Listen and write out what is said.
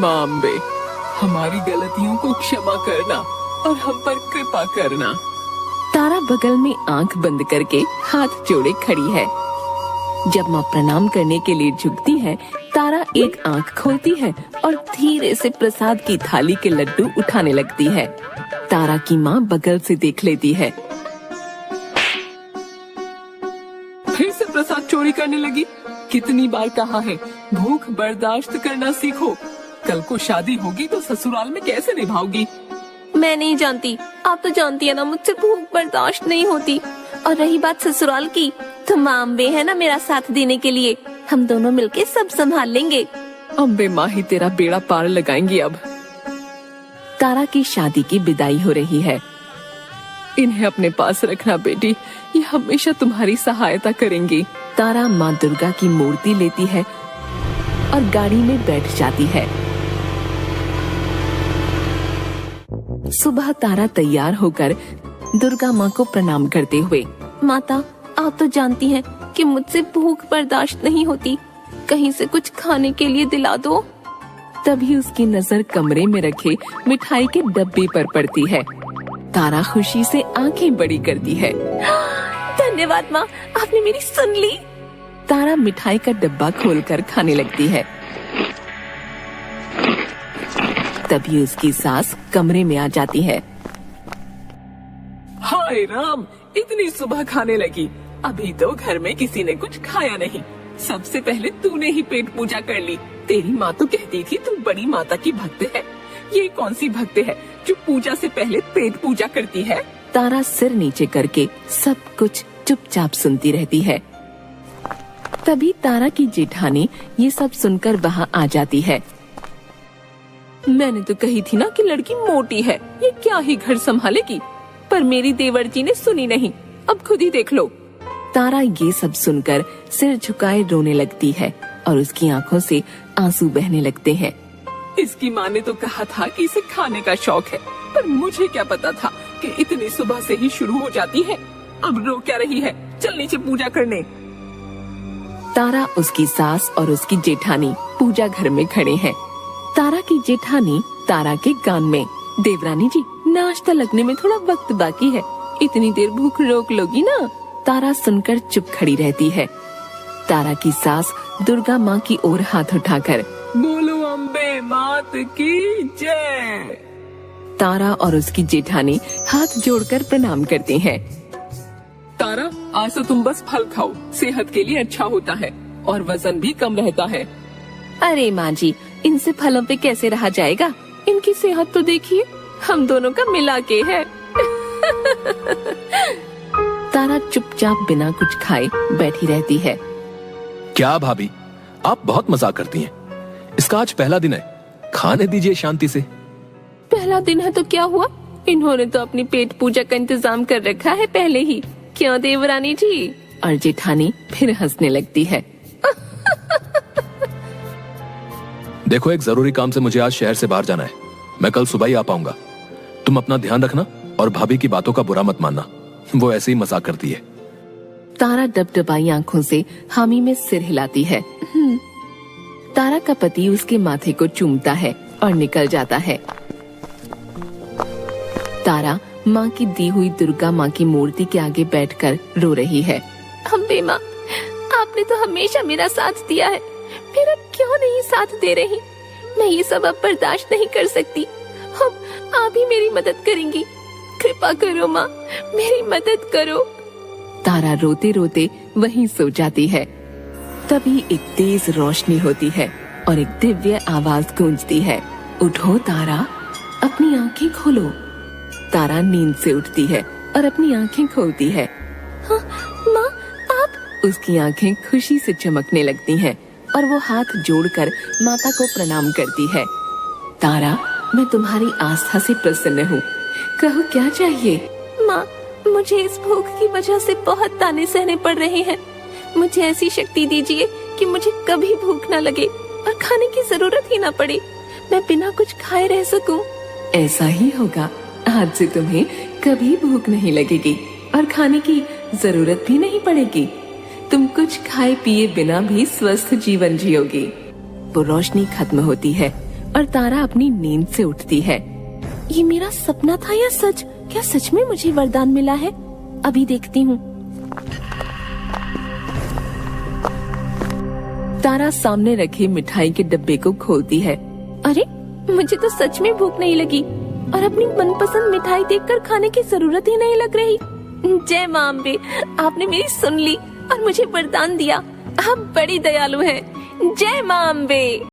माँ अम्बे, हमारी गलतियों को क्षमा करना और हम पर कृपा करना। तारा बगल में आंख बंद करके हाथ जोड़े खड़ी है। जब माँ प्रणाम करने के लिए झुकती है, तारा एक आंख खोलती है और धीरे से प्रसाद की थाली के लड्डू उठाने लगती है। तारा की माँ बगल से देख लेती है। फिर से प्रसाद चोरी करने लगी। कितनी बार कहा है, भूख बर्दाश्त करना सीखो। कल को शादी होगी तो ससुराल में कैसे निभाओगी? मैं नहीं जानती, आप तो जानती है ना, मुझसे भूख बर्दाश्त नहीं होती। और रही बात ससुराल की, तो माँ अम्बे है ना मेरा साथ देने के लिए। हम दोनों मिलके सब संभाल लेंगे। अम्बे माँ ही तेरा बेड़ा पार लगाएंगी। अब तारा की शादी की विदाई हो रही है। इन्हें अपने पास रखना बेटी, ये हमेशा तुम्हारी सहायता करेंगी। तारा माँ दुर्गा की मूर्ति लेती है और गाड़ी में बैठ जाती है। सुबह तारा तैयार होकर दुर्गा माँ को प्रणाम करते हुए, माता आप तो जानती हैं कि मुझसे भूख बर्दाश्त नहीं होती, कहीं से कुछ खाने के लिए दिला दो। तभी उसकी नजर कमरे में रखे मिठाई के डब्बे पर पड़ती है। तारा खुशी से आंखें बड़ी करती है। धन्यवाद माँ, आपने मेरी सुन ली। तारा मिठाई का डब्बा खोलकर खाने लगती है। तभी उसकी सास कमरे में आ जाती है। हाय राम, इतनी सुबह खाने लगी। अभी तो घर में किसी ने कुछ खाया नहीं। सबसे पहले तूने ही पेट पूजा कर ली। तेरी माँ तो कहती थी तू बड़ी माता की भक्त है। ये कौन सी भक्त है जो पूजा से पहले पेट पूजा करती है? तारा सिर नीचे करके सब कुछ चुपचाप सुनती रहती है। तभी तारा की जेठानी ये सब सुनकर वहाँ आ जाती है। मैंने तो कही थी ना कि लड़की मोटी है, ये क्या ही घर संभालेगी, पर मेरी देवर जी ने सुनी नहीं। अब खुद ही देख लो। तारा ये सब सुनकर सिर झुकाए रोने लगती है और उसकी आंखों से आंसू बहने लगते हैं। इसकी माँ ने तो कहा था कि इसे खाने का शौक है, पर मुझे क्या पता था कि इतनी सुबह से ही शुरू हो जाती है। अब रो क्या रही है, चल नीचे पूजा करने। तारा, उसकी सास और उसकी जेठानी पूजा घर में खड़े हैं। तारा की जेठानी तारा के कान में, देवरानी जी नाश्ता लगने में थोड़ा वक्त बाकी है, इतनी देर भूख रोक लोगी ना? तारा सुनकर चुप खड़ी रहती है। तारा की सास दुर्गा माँ की ओर हाथ उठाकर, बोलो अम्बे मात की जय। तारा और उसकी जेठानी हाथ जोड़कर प्रणाम करते हैं। तारा, आज तो तुम बस फल खाओ, सेहत के लिए अच्छा होता है और वजन भी कम रहता है। अरे माँ जी, इनसे फलों पे कैसे रहा जाएगा? इनकी सेहत तो देखिए, हम दोनों का मिला के है। तारा चुपचाप बिना कुछ खाए बैठी रहती है। क्या भाभी, आप बहुत मजाक करती हैं। इसका आज पहला दिन है, खाने दीजिए शांति से। पहला दिन है तो क्या हुआ? इन्होंने तो अपनी पेट पूजा का इंतजाम कर रखा है पहले ही। क्यों देवरानी जी? और जेठानी फिर हंसने लगती है। देखो, एक जरूरी काम से मुझे आज शहर से बाहर जाना है। मैं कल सुबह ही आ पाऊंगा। तुम अपना ध्यान रखना और भाभी की बातों का बुरा मत मानना, वो ऐसे ही मजाक करती है। तारा डबडबाई आंखों से हामी में सिर हिलाती है। तारा का पति उसके माथे को चूमता है और निकल जाता है। तारा माँ की दी हुई दुर्गा माँ की मूर्ति के आगे बैठकर रो रही है। अम्बे माँ, आपने तो हमेशा मेरा साथ दिया है, फिर अब क्यों नहीं साथ दे रही? मैं ये सब अब बर्दाश्त नहीं कर सकती। अब आप ही मेरी मदद करेंगी। कृपा करो माँ, मेरी मदद करो। तारा रोते रोते वहीं सो जाती है। तभी एक तेज रोशनी होती है और एक दिव्य आवाज गूंजती है, उठो तारा, अपनी आंखें खोलो। तारा नींद से उठती है और अपनी आंखें खोलती है। हाँ, माँ आप? उसकी आंखें खुशी से चमकने लगती हैं और वो हाथ जोड़कर माता को प्रणाम करती है। तारा, मैं तुम्हारी आस्था से प्रसन्न हूँ, कहो क्या चाहिए? माँ, मुझे इस भूख की वजह से बहुत ताने सहने पड़ रहे हैं। मुझे ऐसी शक्ति दीजिए कि मुझे कभी भूख न लगे और खाने की जरूरत ही न पड़े। मैं बिना कुछ खाए रह सकूं। ऐसा ही होगा, आज से तुम्हें कभी भूख नहीं लगेगी और खाने की जरूरत भी नहीं पड़ेगी। तुम कुछ खाए पिए बिना भी स्वस्थ जीवन जियोगी। वो रोशनी खत्म होती है और तारा अपनी नींद से उठती है। ये मेरा सपना था या सच? क्या सच में मुझे वरदान मिला है? अभी देखती हूँ। तारा सामने रखे मिठाई के डब्बे को खोलती है। अरे, मुझे तो सच में भूख नहीं लगी और अपनी मनपसंद मिठाई देखकर खाने की जरूरत ही नहीं लग रही। जय मां अम्बे, आपने मेरी सुन ली और मुझे वरदान दिया। आप बड़ी दयालु हैं। जय मां अम्बे।